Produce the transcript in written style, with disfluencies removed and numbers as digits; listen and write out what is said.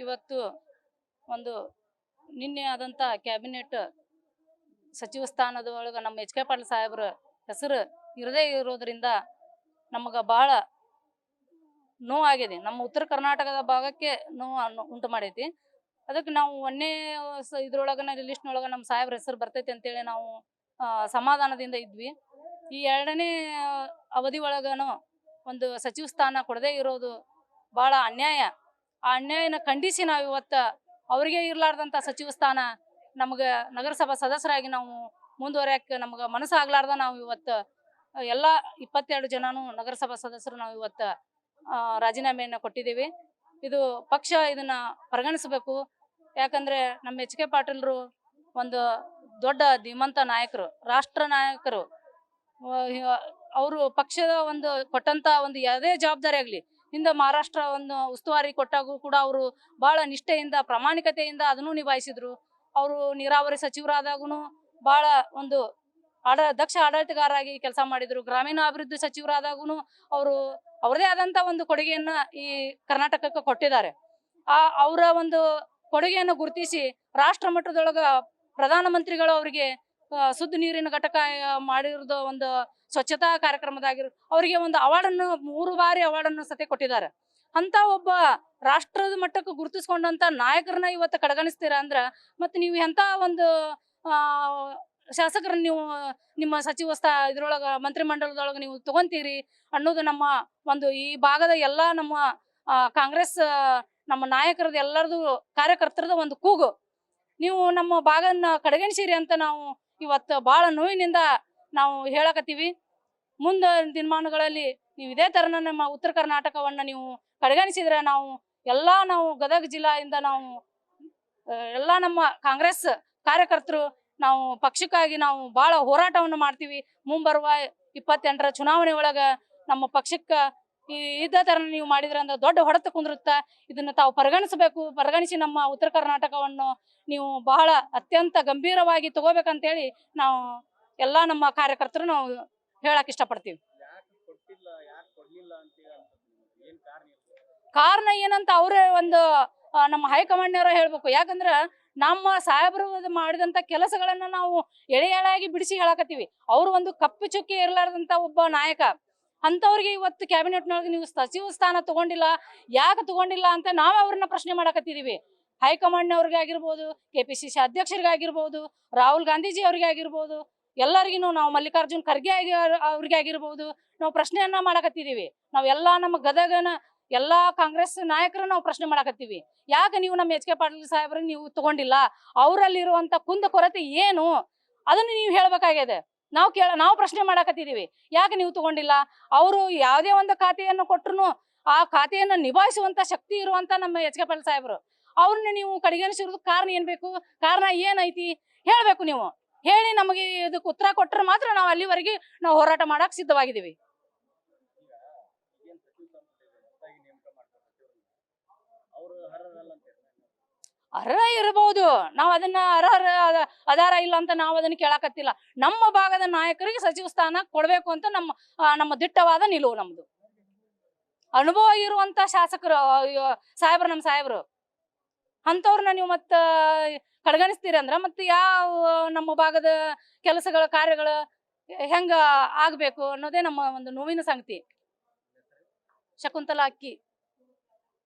ಇವತ್ತು ಒಂದು ನಿನ್ನೆ ಆದಂಥ ಕ್ಯಾಬಿನೆಟ್ ಸಚಿವ ಸ್ಥಾನದ ಒಳಗೆ ನಮ್ಮ ಎಚ್ ಕೆ ಪಾಟೀಲ್ ಸಾಹೇಬ್ರ ಹೆಸರು ಇರದೇ ಇರೋದ್ರಿಂದ ನಮಗೆ ಭಾಳ ನೋವಾಗಿದೆ. ನಮ್ಮ ಉತ್ತರ ಕರ್ನಾಟಕದ ಭಾಗಕ್ಕೆ ನೋವು ಉಂಟು ಮಾಡೈತಿ. ಅದಕ್ಕೆ ನಾವು ಒಂದೇ ಇದ್ರೊಳಗನ ಲಿಸ್ಟ್ನೊಳಗೆ ನಮ್ಮ ಸಾಹೇಬ್ರ ಹೆಸರು ಬರ್ತೈತಿ ಅಂತೇಳಿ ನಾವು ಸಮಾಧಾನದಿಂದ ಇದ್ವಿ. ಈ ಎರಡನೇ ಅವಧಿ ಒಳಗನು ಒಂದು ಸಚಿವ ಸ್ಥಾನ ಕೊಡದೇ ಇರೋದು ಭಾಳ ಅನ್ಯಾಯ. ಆ ಅನ್ಯಾಯನ ಖಂಡಿಸಿ ನಾವು ಇವತ್ತು ಅವರಿಗೆ ಇರಲಾರ್ದಂಥ ಸಚಿವ ಸ್ಥಾನ ನಮಗೆ ನಗರಸಭಾ ಸದಸ್ಯರಾಗಿ ನಾವು ಮುಂದುವರಿಯಕ್ಕೆ ನಮಗೆ ಮನಸ್ಸಾಗ್ಲಾರ್ದ ನಾವು ಇವತ್ತು ಎಲ್ಲ 22 ಜನನು ನಗರಸಭಾ ಸದಸ್ಯರು ನಾವು ಇವತ್ತು ರಾಜೀನಾಮೆಯನ್ನು ಕೊಟ್ಟಿದ್ದೀವಿ. ಇದು ಪಕ್ಷ ಇದನ್ನ ಪರಿಗಣಿಸಬೇಕು. ಯಾಕಂದ್ರೆ ನಮ್ಮ ಎಚ್ ಕೆ ಪಾಟೀಲ್ರು ಒಂದು ದೊಡ್ಡ ಧೀಮಂತ ನಾಯಕರು, ರಾಷ್ಟ್ರ ನಾಯಕರು. ಅವರು ಪಕ್ಷದ ಒಂದು ಕೊಟ್ಟಂತ ಒಂದು ಯಾವುದೇ ಜವಾಬ್ದಾರಿ ಆಗಲಿ, ಹಿಂದೆ ಮಹಾರಾಷ್ಟ್ರ ಒಂದು ಉಸ್ತುವಾರಿ ಕೊಟ್ಟಾಗೂ ಕೂಡ ಅವರು ಭಾಳ ನಿಷ್ಠೆಯಿಂದ ಪ್ರಾಮಾಣಿಕತೆಯಿಂದ ಅದನ್ನು ನಿಭಾಯಿಸಿದ್ರು. ಅವರು ನೀರಾವರಿ ಸಚಿವರಾದಾಗೂ ಭಾಳ ಒಂದು ದಕ್ಷ ಆಡಳಿತಗಾರರಾಗಿ ಕೆಲಸ ಮಾಡಿದ್ರು. ಗ್ರಾಮೀಣ ಅಭಿವೃದ್ಧಿ ಸಚಿವರಾದಾಗೂ ಅವರು ಅವರದೇ ಆದಂಥ ಒಂದು ಕೊಡುಗೆಯನ್ನ ಈ ಕರ್ನಾಟಕಕ್ಕೆ ಕೊಟ್ಟಿದ್ದಾರೆ. ಅವರ ಒಂದು ಕೊಡುಗೆಯನ್ನು ಗುರುತಿಸಿ ರಾಷ್ಟ್ರ ಮಟ್ಟದೊಳಗ ಪ್ರಧಾನಮಂತ್ರಿಗಳು ಅವರಿಗೆ ಶುದ್ಧ ನೀರಿನ ಘಟಕ ಮಾಡಿರೋದು, ಒಂದು ಸ್ವಚ್ಛತಾ ಕಾರ್ಯಕ್ರಮದಾಗಿರ್ ಅವರಿಗೆ ಒಂದು ಅವಾರ್ಡನ್ನು 3 ಬಾರಿ ಅವಾರ್ಡನ್ನು ಸತೆ ಕೊಟ್ಟಿದ್ದಾರೆ. ಅಂತ ಒಬ್ಬ ರಾಷ್ಟ್ರದ ಮಟ್ಟಕ್ಕೆ ಗುರುತಿಸ್ಕೊಂಡಂತ ನಾಯಕರನ್ನ ಇವತ್ತು ಕಡೆಗಣಿಸ್ತೀರಾ ಅಂದ್ರ ಮತ್ತೆ ನೀವು ಎಂತ ಒಂದು ಶಾಸಕರನ್ನ ನೀವು ನಿಮ್ಮ ಸಚಿವ ಇದ್ರೊಳಗ ಮಂತ್ರಿಮಂಡಲದೊಳಗೆ ನೀವು ತಗೊಂತೀರಿ ಅನ್ನೋದು ನಮ್ಮ ಒಂದು ಈ ಭಾಗದ ಎಲ್ಲ ನಮ್ಮ ಕಾಂಗ್ರೆಸ್ ನಮ್ಮ ನಾಯಕರದ್ದು ಎಲ್ಲರದು ಕಾರ್ಯಕರ್ತರದ ಒಂದು ಕೂಗು. ನೀವು ನಮ್ಮ ಭಾಗನ ಕಡೆಗಣಿಸಿರಿ ಅಂತ ನಾವು ಇವತ್ತು ಭಾಳ ನೋವಿನಿಂದ ನಾವು ಹೇಳಕತ್ತೀವಿ. ಮುಂದೆ ದಿನಮಾನಗಳಲ್ಲಿ ನೀವು ಇದೇ ಥರನ ನಮ್ಮ ಉತ್ತರ ಕರ್ನಾಟಕವನ್ನ ನೀವು ಕಡೆಗಣಿಸಿದ್ರೆ ನಾವು ಗದಗ ಜಿಲ್ಲೆಯಿಂದ ನಾವು ಎಲ್ಲ ನಮ್ಮ ಕಾಂಗ್ರೆಸ್ ಕಾರ್ಯಕರ್ತರು ನಾವು ಪಕ್ಷಕ್ಕಾಗಿ ನಾವು ಭಾಳ ಹೋರಾಟವನ್ನು ಮಾಡ್ತೀವಿ. ಮುಂಬರುವ 28ರ ಚುನಾವಣೆ ಒಳಗೆ ನಮ್ಮ ಪಕ್ಷಕ್ಕೆ ಇದೇ ಥರ ನೀವು ಮಾಡಿದ್ರೆ ಅಂದ್ರೆ ದೊಡ್ಡ ಹೊಡೆತ ಕುಂದಿರುತ್ತೆ. ಇದನ್ನು ತಾವು ಪರಿಗಣಿಸಿ ನಮ್ಮ ಉತ್ತರ ಕರ್ನಾಟಕವನ್ನು ನೀವು ಬಹಳ ಅತ್ಯಂತ ಗಂಭೀರವಾಗಿ ತಗೋಬೇಕಂತೇಳಿ ನಾವು ಎಲ್ಲ ನಮ್ಮ ಕಾರ್ಯಕರ್ತರು ನಾವು ಹೇಳಕ್ ಇಷ್ಟಪಡ್ತೀವಿ. ಕಾರಣ ಏನಂತ ಅವರೇ ಒಂದು ನಮ್ಮ ಹೈಕಮಾಂಡ್ನವರ ಹೇಳ್ಬೇಕು. ಯಾಕಂದ್ರ ನಮ್ಮ ಸಾಹೇಬರು ಮಾಡಿದಂತ ಕೆಲಸಗಳನ್ನ ನಾವು ಎಳೆಯಾಗಿ ಬಿಡಿಸಿ ಹೇಳಕತ್ತೀವಿ. ಅವರು ಒಂದು ಕಪ್ಪು ಚುಕ್ಕಿ ಇರಲಾರ್ದಂತ ಒಬ್ಬ ನಾಯಕ. ಅಂತವ್ರಿಗೆ ಇವತ್ತು ಕ್ಯಾಬಿನೆಟ್ನೊಳಗೆ ನೀವು ಸಚಿವ ಸ್ಥಾನ ತಗೊಂಡಿಲ್ಲ, ಯಾಕೆ ತಗೊಂಡಿಲ್ಲ ಅಂತ ನಾವೇ ಅವ್ರನ್ನ ಪ್ರಶ್ನೆ ಮಾಡಕತ್ತಿದೀವಿ. ಹೈಕಮಾಂಡ್ನವ್ರಿಗೆ ಆಗಿರ್ಬೋದು, KPCC ಅಧ್ಯಕ್ಷರಿಗೆ ಆಗಿರ್ಬೋದು, ರಾಹುಲ್ ಗಾಂಧೀಜಿ ಅವ್ರಿಗೆ ಆಗಿರ್ಬೋದು, ಎಲ್ಲರಿಗೂ ನಾವು ಮಲ್ಲಿಕಾರ್ಜುನ್ ಖರ್ಗೆ ಅವ್ರಿಗೆ ಆಗಿರ್ಬೋದು ನಾವು ಪ್ರಶ್ನೆಯನ್ನ ಮಾಡಕತ್ತಿದೀವಿ. ನಾವೆಲ್ಲ ನಮ್ಮ ಗದಗನ ಎಲ್ಲಾ ಕಾಂಗ್ರೆಸ್ ನಾಯಕರು ನಾವು ಪ್ರಶ್ನೆ ಮಾಡಕತ್ತೀವಿ. ಯಾಕೆ ನೀವು ನಮ್ಮ ಎಚ್ ಕೆ ಪಾಟೀಲ್ ಸಾಹೇಬ್ರ ನೀವು ತಗೊಂಡಿಲ್ಲ, ಅವರಲ್ಲಿರುವಂತ ಕುಂದ ಕೊರತೆ ಏನು ಅದನ್ನು ನೀವು ಹೇಳ್ಬೇಕಾಗಿದೆ. ನಾವು ಪ್ರಶ್ನೆ ಮಾಡಕತ್ತಿದೀವಿ, ಯಾಕೆ ನೀವು ತಗೊಂಡಿಲ್ಲ. ಅವರು ಯಾವುದೇ ಒಂದು ಖಾತೆಯನ್ನು ಕೊಟ್ಟರು ಆ ಖಾತೆಯನ್ನು ನಿಭಾಯಿಸುವಂತ ಶಕ್ತಿ ಇರುವಂತ ನಮ್ಮ ಎಚ್ ಕೆ ಪಾಟೀಲ್ ಸಾಹೇಬ್ರು ಅವ್ರನ್ನ ನೀವು ಕಡೆಗಣಿಸಿರೋದು ಕಾರಣ ಏನ್ ಬೇಕು, ಕಾರಣ ಏನೈತಿ ಹೇಳ್ಬೇಕು. ನೀವು ಹೇಳಿ ನಮಗೆ ಇದಕ್ಕೆ ಉತ್ತರ ಕೊಟ್ಟರೆ ಮಾತ್ರ ನಾವು ಅಲ್ಲಿವರೆಗೆ ನಾವು ಹೋರಾಟ ಮಾಡಕ್ ಸಿದ್ಧವಾಗಿದ್ದೀವಿ. ಅರ್ಹ ಇರಬಹುದು, ನಾವು ಅದನ್ನ ಅರ್ಹ ಇಲ್ಲ ಅಂತ ನಾವು ಅದನ್ನ ಕೇಳಕತ್ತಿಲ್ಲ. ನಮ್ಮ ಭಾಗದ ನಾಯಕರಿಗೆ ಸಚಿವ ಸ್ಥಾನ ಕೊಡ್ಬೇಕು ಅಂತ ನಮ್ಮ ದಿಟ್ಟವಾದ ನಿಲುವು ನಮ್ದು. ಅನುಭವ ಇರುವಂತ ಶಾಸಕರು ನಮ್ಮ ಸಾಹೇಬ್ರು ಅಂತವ್ರನ್ನ ನೀವು ಮತ್ತ ಕಡೆಗಣಿಸ್ತೀರಿ ಅಂದ್ರ ಮತ್ತೆ ಯಾವ ನಮ್ಮ ಭಾಗದ ಕೆಲಸಗಳ ಕಾರ್ಯಗಳು ಹೆಂಗ ಆಗ್ಬೇಕು ಅನ್ನೋದೇ ನಮ್ಮ ಒಂದು ನೋವಿನ ಸಂಗತಿ. ಶಕುಂತಲಾ ಅಕ್ಕಿ.